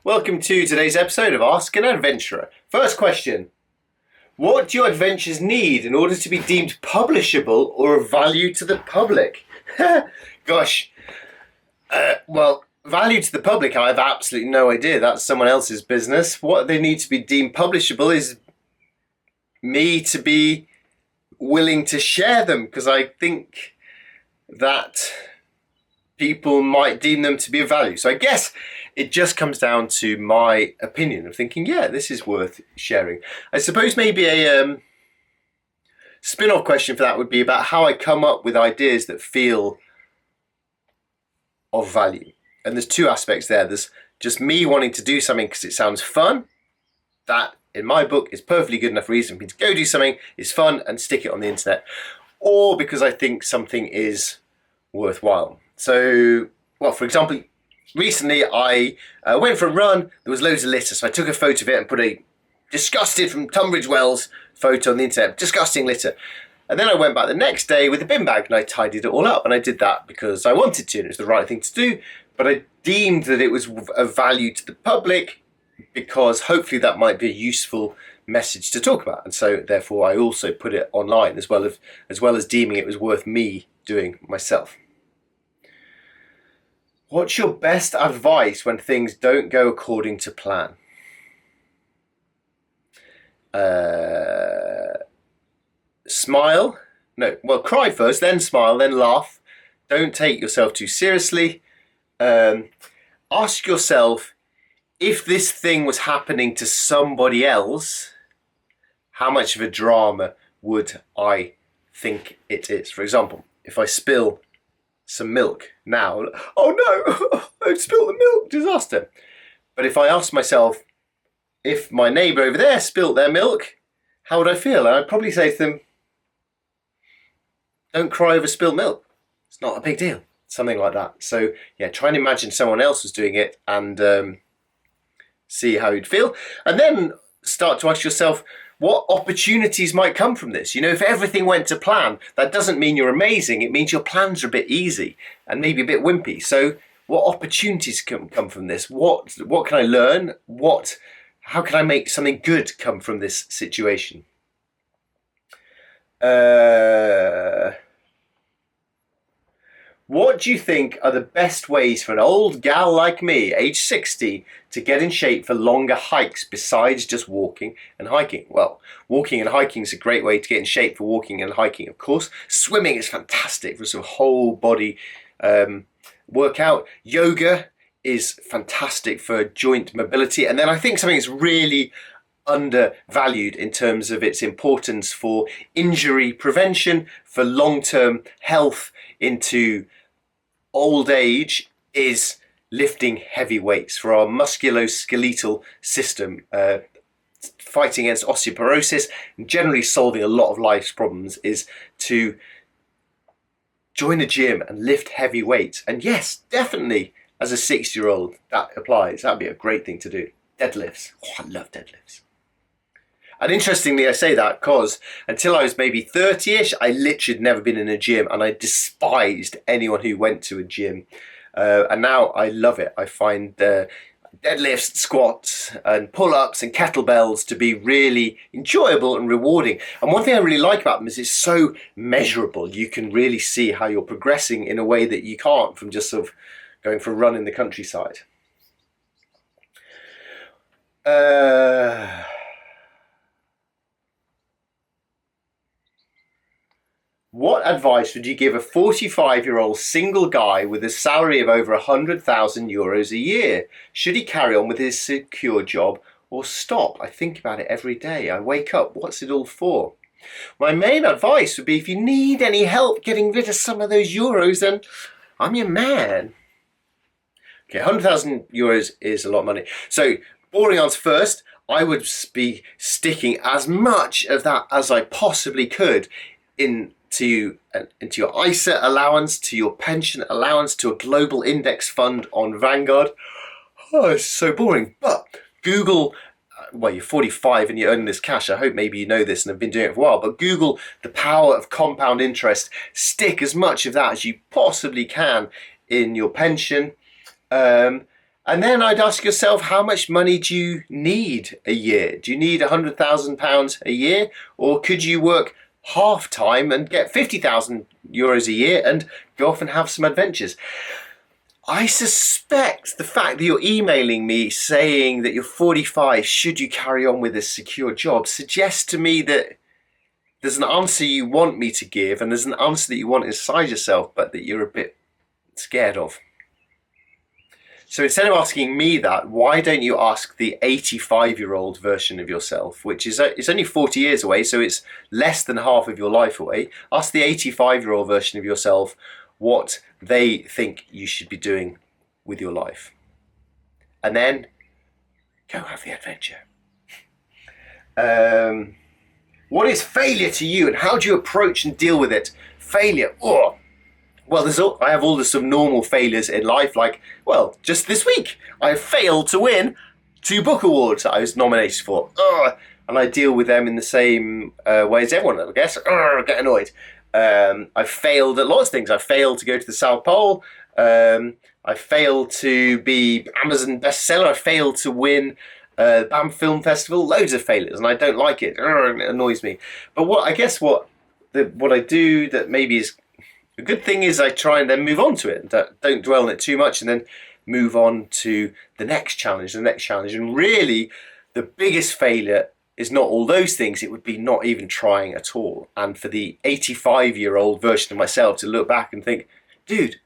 Welcome to today's episode of Ask an Adventurer. First question. What do your adventures need in order to be deemed publishable or of value to the public? Gosh. Value to the public, I have absolutely no idea. That's someone else's business. What they need to be deemed publishable is me to be willing to share them, because I think that people might deem them to be of value. So I guess it just comes down to my opinion of thinking, yeah, this is worth sharing. I suppose maybe a spin-off question for that would be about how I come up with ideas that feel of value. And there's two aspects there. There's just me wanting to do something because it sounds fun. That, in my book, is perfectly good enough reason for me to go do something, is fun, and stick it on the internet. Or because I think something is worthwhile. So, for example, recently I went for a run. There was loads of litter, so I took a photo of it and put a disgusted from Tunbridge Wells photo on the internet. Disgusting litter. And then I went back the next day with a bin bag and I tidied it all up. And I did that because I wanted to, and it was the right thing to do. But I deemed that it was of value to the public because hopefully that might be a useful message to talk about. And so therefore I also put it online as well as deeming it was worth me doing myself. What's your best advice when things don't go according to plan? Smile. No, cry first, then smile, then laugh. Don't take yourself too seriously. Ask yourself, if this thing was happening to somebody else, how much of a drama would I think it is? For example, if I spill some milk now, oh no, I've spilled the milk, disaster. But if I ask myself, if my neighbour over there spilt their milk, how would I feel? And I'd probably say to them, don't cry over spilled milk. It's not a big deal. Something like that. So yeah, try and imagine someone else was doing it and see how you'd feel. And then start to ask yourself, what opportunities might come from this? You know, if everything went to plan, that doesn't mean you're amazing. It means your plans are a bit easy and maybe a bit wimpy. So what opportunities can come from this? What can I learn? How can I make something good come from this situation? What do you think are the best ways for an old gal like me, age 60, to get in shape for longer hikes besides just walking and hiking? Well, walking and hiking is a great way to get in shape for walking and hiking, of course. Swimming is fantastic for sort of whole body workout. Yoga is fantastic for joint mobility. And then I think something that's really undervalued in terms of its importance for injury prevention, for long-term health into old age, is lifting heavy weights for our musculoskeletal system, fighting against osteoporosis and generally solving a lot of life's problems, is to join a gym and lift heavy weights. And yes, definitely as a 60-year-old that applies. That'd be a great thing to do. Deadlifts. Oh, I love deadlifts. And interestingly, I say that because until I was maybe 30-ish, I literally had never been in a gym and I despised anyone who went to a gym. And now I love it. I find deadlifts, squats and pull-ups and kettlebells to be really enjoyable and rewarding. And one thing I really like about them is it's so measurable. You can really see how you're progressing in a way that you can't from just sort of going for a run in the countryside. What advice would you give a 45-year-old single guy with a salary of over 100,000 euros a year? Should he carry on with his secure job or stop? I think about it every day. I wake up, what's it all for? My main advice would be, if you need any help getting rid of some of those euros, then I'm your man. Okay, 100,000 euros is a lot of money. So, boring answer first, I would be sticking as much of that as I possibly could into your ISA allowance, to your pension allowance, to a global index fund on Vanguard. Oh, it's so boring. But Google, you're 45 and you're earning this cash. I hope maybe you know this and have been doing it for a while. But Google the power of compound interest. Stick as much of that as you possibly can in your pension. And And then I'd ask yourself, how much money do you need a year? Do you need £100,000 a year? Or could you work half time and get €50,000 a year and go off and have some adventures? I suspect the fact that you're emailing me saying that you're 45, should you carry on with a secure job, suggests to me that there's an answer you want me to give and there's an answer that you want inside yourself, but that you're a bit scared of. So instead of asking me that, why don't you ask the 85-year-old version of yourself, which is it's only 40 years away, so it's less than half of your life away. Ask the 85-year-old version of yourself what they think you should be doing with your life. And then go have the adventure. What is failure to you and how do you approach and deal with it? Failure. Oh. Well, I have all the sort of normal failures in life, like, well, just this week, I failed to win 2 book awards that I was nominated for. And I deal with them in the same way as everyone, I guess. Get annoyed. I failed at lots of things. I failed to go to the South Pole. I failed to be Amazon bestseller. I failed to win BAM Film Festival. Loads of failures, and I don't like it. It annoys me. But what I do that maybe is a good thing is I try and then move on to it. Don't dwell on it too much, and then move on to the next challenge. And really, the biggest failure is not all those things. It would be not even trying at all. And for the 85-year-old version of myself to look back and think, dude,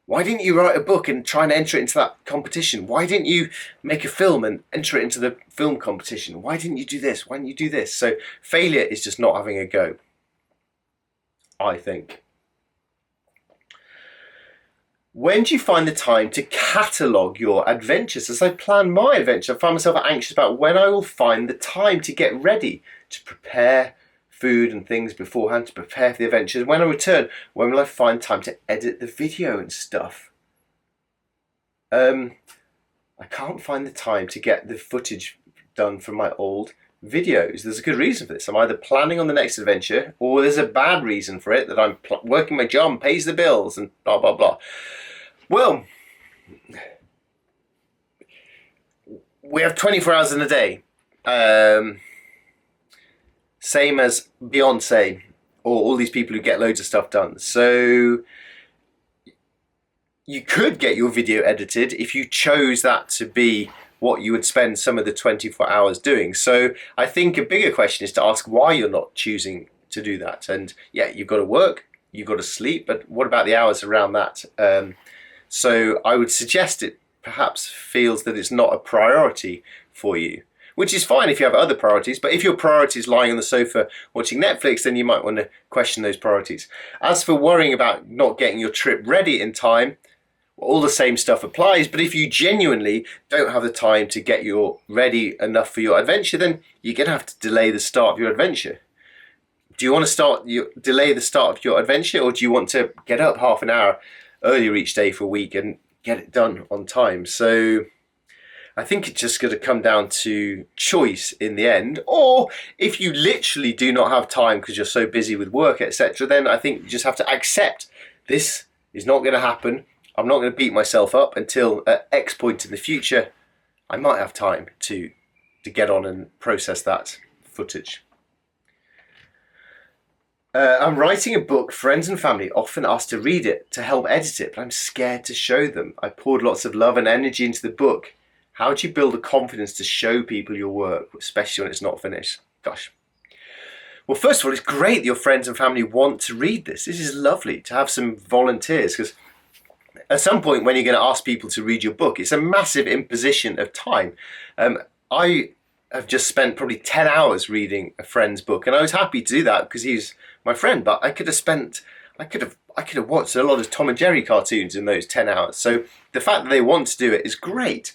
why didn't you write a book and try and enter it into that competition? Why didn't you make a film and enter it into the film competition? Why didn't you do this? Why didn't you do this? So failure is just not having a go, I think. When do you find the time to catalogue your adventures? As I plan my adventure, I find myself anxious about when I will find the time to get ready, to prepare food and things beforehand, to prepare for the adventures. When I return, when will I find time to edit the video and stuff? I can't find the time to get the footage done from my old videos. There's a good reason for this. I'm either planning on the next adventure, or there's a bad reason for it, that I'm working my job and pays the bills and blah blah blah. Well, we have 24 hours in a day, same as Beyonce or all these people who get loads of stuff done. So you could get your video edited if you chose that to be what you would spend some of the 24 hours doing. So I think a bigger question is to ask why you're not choosing to do that. And yeah, you've got to work, you've got to sleep, but what about the hours around that? So I would suggest it perhaps feels that it's not a priority for you, which is fine if you have other priorities, but if your priority is lying on the sofa watching Netflix, then you might want to question those priorities. As for worrying about not getting your trip ready in time, all the same stuff applies, but if you genuinely don't have the time to get your ready enough for your adventure, then you're going to have to delay the start of your adventure. Do you want to delay the start of your adventure, or do you want to get up half an hour earlier each day for a week and get it done on time? So I think it's just going to come down to choice in the end. Or if you literally do not have time because you're so busy with work, etc., then I think you just have to accept this is not going to happen. I'm not going to beat myself up until at X point in the future I might have time to get on and process that footage. I'm writing a book. Friends and family often ask to read it, to help edit it, but I'm scared to show them. I poured lots of love and energy into the book. How do you build the confidence to show people your work, especially when it's not finished? Gosh. Well, first of all, it's great that your friends and family want to read this. This is lovely to have some volunteers, because at some point when you're going to ask people to read your book, it's a massive imposition of time. I have just spent probably 10 hours reading a friend's book, and I was happy to do that because he's my friend, but I could have watched a lot of Tom and Jerry cartoons in those 10 hours. So the fact that they want to do it is great.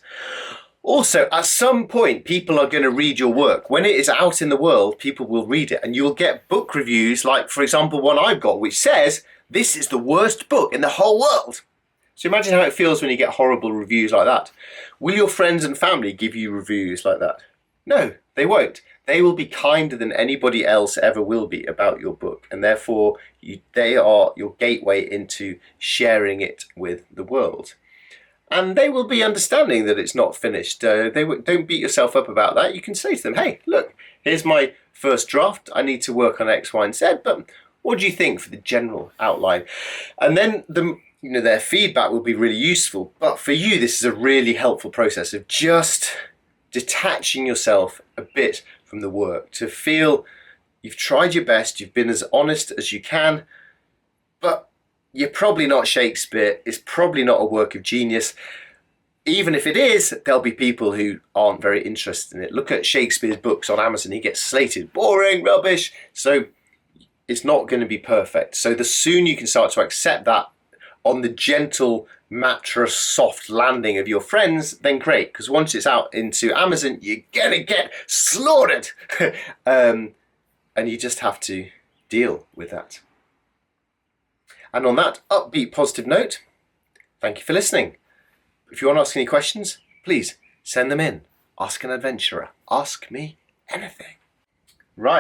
Also, at some point, people are going to read your work. When it is out in the world, people will read it, and you'll get book reviews like, for example, one I've got, which says, "This is the worst book in the whole world." So imagine how it feels when you get horrible reviews like that. Will your friends and family give you reviews like that? No, they won't. They will be kinder than anybody else ever will be about your book, and therefore they are your gateway into sharing it with the world. And they will be understanding that it's not finished. Don't beat yourself up about that. You can say to them, hey, look, here's my first draft. I need to work on X, Y, and Z, but what do you think for the general outline? And then their feedback will be really useful. But for you, this is a really helpful process of just detaching yourself a bit from the work, to feel you've tried your best, you've been as honest as you can, but you're probably not Shakespeare. It's probably not a work of genius. Even if it is, there'll be people who aren't very interested in it. Look at Shakespeare's books on Amazon. He gets slated, boring, rubbish. So it's not going to be perfect. So the sooner you can start to accept that on the gentle mattress soft landing of your friends, then great. Because once it's out into Amazon, you're going to get slaughtered. And you just have to deal with that. And on that upbeat, positive note, thank you for listening. If you want to ask any questions, please send them in. Ask an adventurer. Ask me anything. Right.